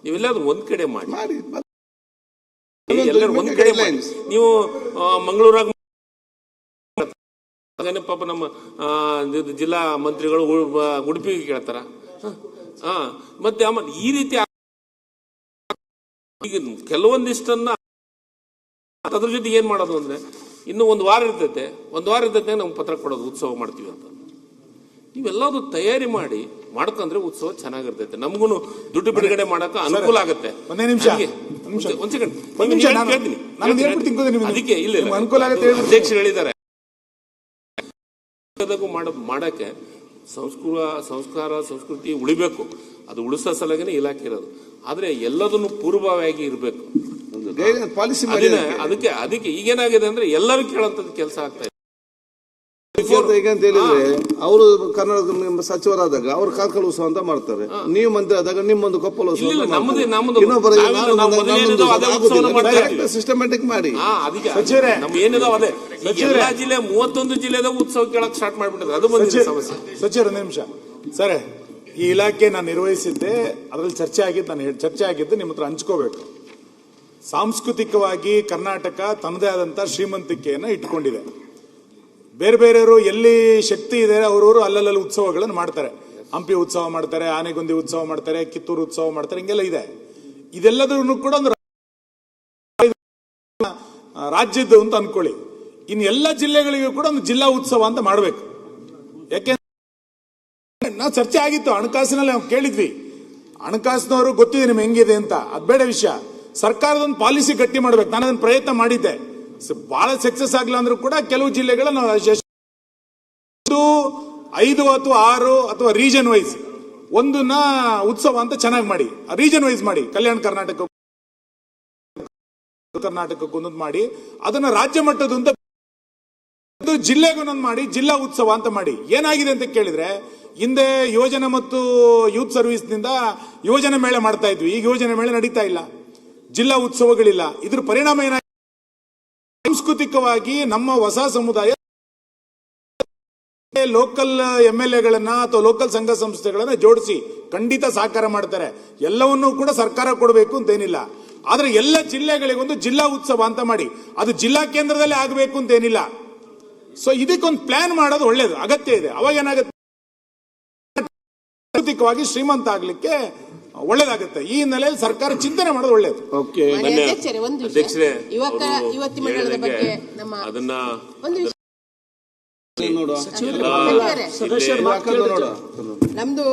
ನೀವೆಲ್ಲಾದ್ರೂ ಒಂದ್ ಕಡೆ ಮಾಡಿ, ಎಲ್ಲರೂ ಒಂದ್ ಕಡೆ ಮಾಡಿ. ನೀವು ಮಂಗಳೂರಾಗ ಪಾಪ ನಮ್ಮ ಜಿಲ್ಲಾ ಮಂತ್ರಿಗಳು ಉಡುಪಿಗೆ ಕೇಳ್ತಾರ. ಮತ್ತೆ ಆಮೇಲೆ ಈ ರೀತಿ ಈಗ ಕೆಲವೊಂದಿಷ್ಟನ್ನ ಅದ್ರ ಜೊತೆ ಏನ್ ಮಾಡೋದು ಅಂದ್ರೆ, ಇನ್ನು ಒಂದು ವಾರ ಇರ್ತೈತೆ ನಮ್ಗೆ ಪತ್ರ ಕೊಡೋದು, ಉತ್ಸವ ಮಾಡ್ತೀವಿ ಅಂತ. ನೀವೆಲ್ಲದು ತಯಾರಿ ಮಾಡಿ ಮಾಡ್ಕೊಂಡ್ರೆ ಉತ್ಸವ ಚೆನ್ನಾಗಿರ್ತೈತೆ, ನಮಗೂ ದುಡ್ಡು ಬಿಡುಗಡೆ ಮಾಡಕ ಅನುಕೂಲ ಆಗುತ್ತೆ. ಒಂದ್ ಸೆಕೆಂಡ್ ಅದಕ್ಕೆ ಇಲ್ಲ ಅಧ್ಯಕ್ಷರು ಹೇಳಿದ್ದಾರೆ ಮಾಡಕ್ಕೆ ಸಂಸ್ಕೃತಿ ಉಳಿಬೇಕು, ಅದು ಉಳಿಸೋ ಸಲಗೇನೆ ಇಲಾಖೆ ಇರೋದು. ಆದ್ರೆ ಎಲ್ಲದನ್ನು ಪೂರ್ವಭಾವಿಯಾಗಿ ಇರಬೇಕು, ಅದಕ್ಕೆ ಈಗೇನಾಗಿದೆ ಅಂದ್ರೆ ಎಲ್ಲರೂ ಕೇಳಂತದ್ದು ಕೆಲಸ ಆಗ್ತಾ ಇದೆ. ಈಗ ಅಂತ ಹೇಳಿದ್ರೆ ಅವರು ಕನ್ನಡ ಸಚಿವರಾದಾಗ ಅವ್ರು ಕಾರ್ಕಳ ಉತ್ಸವ ಅಂತ ಮಾಡ್ತಾರೆ, ನೀವು ಮಂತ್ರಿ ಆದಾಗ ನಿಮ್ಮೊಂದು ಕೊಪ್ಪಳ ಉತ್ಸವ ಸಿಸ್ಟಮ್ಯಾಟಿಕ್ ಮಾಡಿ. ಏನಿದಾವೆ ಎಲ್ಲಾ ಜಿಲ್ಲೆ 31 ಜಿಲ್ಲೆದಾಗ ಉತ್ಸವ ಕೇಳಕ್ ಸ್ಟಾರ್ಟ್ ಮಾಡ್ಬಿಟ್ಟಿದ್ರೆ ಅದು ಬಂದಿದೆ ಸಮಸ್ಯೆ. ಸಚಿವರು ನಿಮಿಷ ಸರ್, ಈ ಇಲಾಖೆ ನಾನು ನಿರ್ವಹಿಸಿದ್ದೆ, ಅದರಲ್ಲಿ ಚರ್ಚೆ ಆಗಿದ್ದು ನಿಮ್ಮ ಹತ್ರ ಹಂಚ್ಕೋಬೇಕು. ಸಾಂಸ್ಕೃತಿಕವಾಗಿ ಕರ್ನಾಟಕ ತನ್ನದೇ ಆದಂತ ಶ್ರೀಮಂತಿಕೆಯನ್ನು ಇಟ್ಕೊಂಡಿದೆ. ಬೇರೆ ಬೇರೆಯವರು ಎಲ್ಲಿ ಶಕ್ತಿ ಇದೆ ಅವರವರು ಅಲ್ಲಲ್ಲಿ ಉತ್ಸವಗಳನ್ನು ಮಾಡ್ತಾರೆ. ಹಂಪಿ ಉತ್ಸವ ಮಾಡ್ತಾರೆ, ಆನೆಗೊಂದಿ ಉತ್ಸವ ಮಾಡ್ತಾರೆ, ಕಿತ್ತೂರು ಉತ್ಸವ ಮಾಡ್ತಾರೆ, ಹಿಂಗೆಲ್ಲ ಇದೆ. ಇದೆಲ್ಲದನ್ನು ಕೂಡ ಒಂದು ರಾಜ್ಯದ್ದು ಅಂತ ಅನ್ಕೊಳ್ಳಿ. ಇನ್ನು ಎಲ್ಲ ಜಿಲ್ಲೆಗಳಿಗೂ ಕೂಡ ಒಂದು ಜಿಲ್ಲಾ ಉತ್ಸವ ಅಂತ ಮಾಡಬೇಕು. ಯಾಕೆಂದ್ರೆ ನಾವು ಚರ್ಚೆ ಆಗಿತ್ತು ಹಣಕಾಸಿನಲ್ಲಿ, ನಾವು ಕೇಳಿದ್ವಿ, ಹಣಕಾಸಿನವರು ಗೊತ್ತಿದೆ ನಿಮ್ಗೆ ಹೆಂಗಿದೆ ಅಂತ, ಅದು ಬೇಡ ವಿಷಯ. ಸರ್ಕಾರದೊಂದು ಪಾಲಿಸಿ ಗಟ್ಟಿ ಮಾಡ್ಬೇಕು. ನಾನು ಅದನ್ನ ಪ್ರಯತ್ನ ಮಾಡಿದ್ದೆ, ಬಹಳ ಸಕ್ಸಸ್ ಆಗ್ಲಿಲ್ಲ ಅಂದ್ರೂ ಕೂಡ ಕೆಲವು ಜಿಲ್ಲೆಗಳ 5 ಅಥವಾ 6 ಅಥವಾ ರೀಜನ್ ವೈಸ್ ಒಂದನ್ನ ಉತ್ಸವ ಅಂತ ಚೆನ್ನಾಗಿ ಮಾಡಿ, ರೀಜನ್ ವೈಸ್ ಮಾಡಿ, ಕಲ್ಯಾಣ ಕರ್ನಾಟಕಕ್ಕೊಂದೊಂದು ಮಾಡಿ, ಅದನ್ನ ರಾಜ್ಯ ಮಟ್ಟದ ಜಿಲ್ಲೆಗೊಂದೊಂದು ಮಾಡಿ, ಜಿಲ್ಲಾ ಉತ್ಸವ ಅಂತ ಮಾಡಿ. ಏನಾಗಿದೆ ಅಂತ ಕೇಳಿದ್ರೆ, ಹಿಂದೆ ಯೋಜನೆ ಮತ್ತು ಯೂತ್ ಸರ್ವಿಸ್ ನಿಂದ ಯೋಜನೆ ಮೇಳ ಮಾಡ್ತಾ ಇದ್ವಿ, ಈಗ ಯೋಜನೆ ಮೇಳ ನಡೀತಾ ಇಲ್ಲ, ಜಿಲ್ಲಾ ಉತ್ಸವಗಳಿಲ್ಲ. ಇದ್ರ ಪರಿಣಾಮ ಏನಾಗಿದೆ, ಸಾಂಸ್ಕೃತಿಕವಾಗಿ ನಮ್ಮ ಹೊಸ ಸಮುದಾಯ ಲೋಕಲ್ MLAಗಳನ್ನ ಅಥವಾ ಲೋಕಲ್ ಸಂಘ ಸಂಸ್ಥೆಗಳನ್ನ ಜೋಡಿಸಿ ಖಂಡಿತ ಸಹಕಾರ ಮಾಡ್ತಾರೆ. ಎಲ್ಲವನ್ನೂ ಕೂಡ ಸರ್ಕಾರ ಕೊಡಬೇಕು ಅಂತೇನಿಲ್ಲ, ಆದ್ರೆ ಎಲ್ಲ ಜಿಲ್ಲೆಗಳಿಗೊಂದು ಜಿಲ್ಲಾ ಉತ್ಸವ ಅಂತ ಮಾಡಿ, ಅದು ಜಿಲ್ಲಾ ಕೇಂದ್ರದಲ್ಲೇ ಆಗಬೇಕು ಅಂತೇನಿಲ್ಲ. ಸೊ ಇದಕ್ಕೊಂದು ಪ್ಲಾನ್ ಮಾಡೋದು ಒಳ್ಳೇದು, ಅಗತ್ಯ ಇದೆ. ಅವಾಗ ಏನಾಗುತ್ತೆ, ಸಾಂಸ್ಕೃತಿಕವಾಗಿ ಶ್ರೀಮಂತ ಆಗ್ಲಿಕ್ಕೆ ಒಳ್ಳೇದಾಗುತ್ತೆ. ಈ ಹಿನ್ನೆಲೆಯಲ್ಲಿ ಸರ್ಕಾರ ಚಿಂತನೆ ಮಾಡೋದು ಒಳ್ಳೇದು. ಅದನ್ನ ನಮ್ದು